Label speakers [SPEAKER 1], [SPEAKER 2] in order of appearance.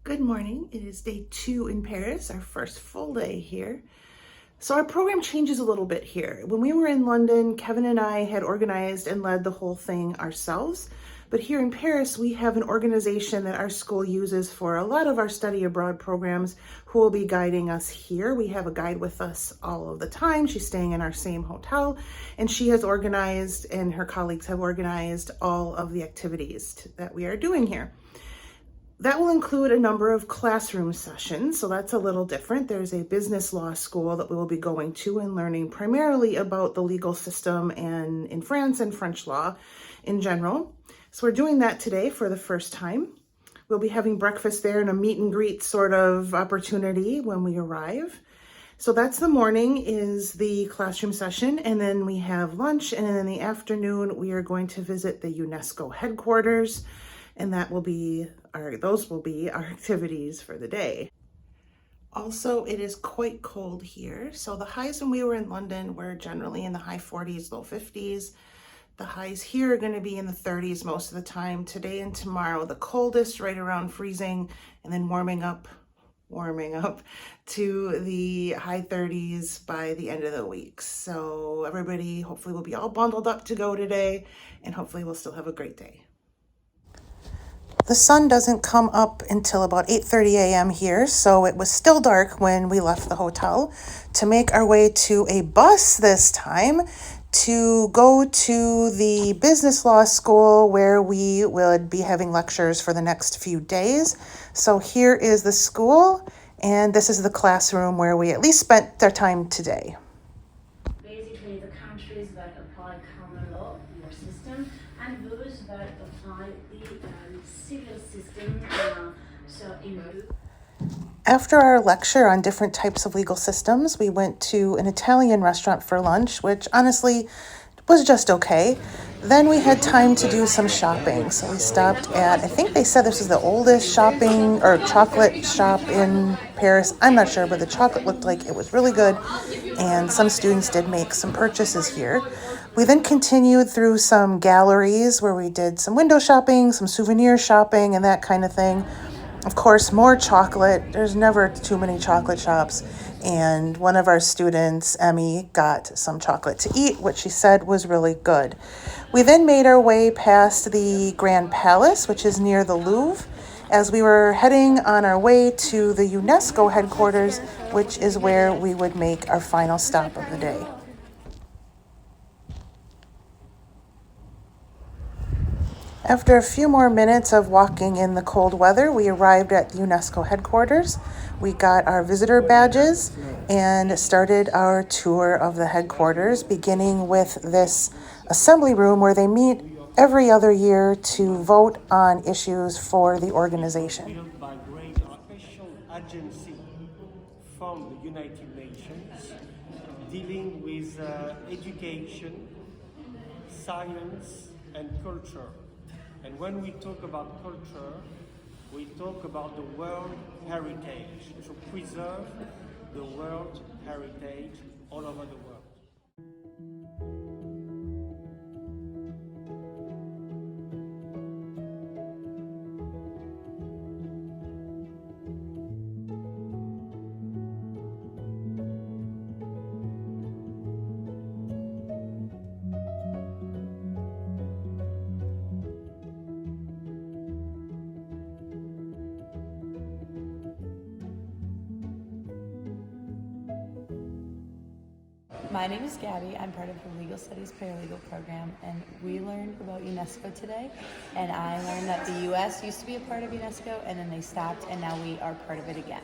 [SPEAKER 1] Good morning. It is day 2 in Paris, our first full day here. So our program changes a little bit here. When we were in London, Kevin and I had organized and led the whole thing ourselves. But here in Paris, we have an organization that our school uses for a lot of our study abroad programs who will be guiding us here. We have a guide with us all of the time. She's staying in our same hotel, and she has organized, and her colleagues have organized all of the activities that we are doing here. That will include a number of classroom sessions, so that's a little different. There's a business law school that we will be going to and learning primarily about the legal system and in France and French law in general. So we're doing that today for the first time. We'll be having breakfast there and a meet and greet sort of opportunity when we arrive. So that's the morning is the classroom session, and then we have lunch, and then in the afternoon we are going to visit the UNESCO Headquarters, and those will be our activities for the day. Also, it is quite cold here. So the highs when we were in London were generally in the high 40s, low 50s. The highs here are going to be in the 30s most of the time. Today and tomorrow, the coldest right around freezing, and then warming up to the high 30s by the end of the week. So everybody hopefully will be all bundled up to go today, and hopefully we'll still have a great day. The sun doesn't come up until about 8:30 a.m. here, so it was still dark when we left the hotel to make our way to a bus this time to go to the business law school where we would be having lectures for the next few days. So here is the school, and this is the classroom where we at least spent our time today.
[SPEAKER 2] Basically, the countries that apply common law, your system, and those that apply the civil system,
[SPEAKER 1] After our lecture on different types of legal systems, we went to an Italian restaurant for lunch, which honestly was just okay. Then we had time to do some shopping. So we stopped at, I think they said this is the oldest shopping or chocolate shop in Paris. I'm not sure, but the chocolate looked like it was really good. And some students did make some purchases here. We then continued through some galleries where we did some window shopping, some souvenir shopping, and that kind of thing. Of course, more chocolate. There's never too many chocolate shops. And one of our students, Emmy, got some chocolate to eat, which she said was really good. We then made our way past the Grand Palace, which is near the Louvre, as we were heading on our way to the UNESCO headquarters, which is where we would make our final stop of the day. After a few more minutes of walking in the cold weather, we arrived at the UNESCO headquarters. We got our visitor badges and started our tour of the headquarters, beginning with this assembly room where they meet every other year to vote on issues for the organization.
[SPEAKER 3] Built by great special agency from the United Nations dealing with education, science, and culture. And when we talk about culture, we talk about the world heritage, to preserve the world heritage all over the world.
[SPEAKER 4] My name is Gabby. I'm part of the Legal Studies Paralegal program, and we learned about UNESCO today. And I learned that the U.S. used to be a part of UNESCO, and then they stopped, and now we are part of it again.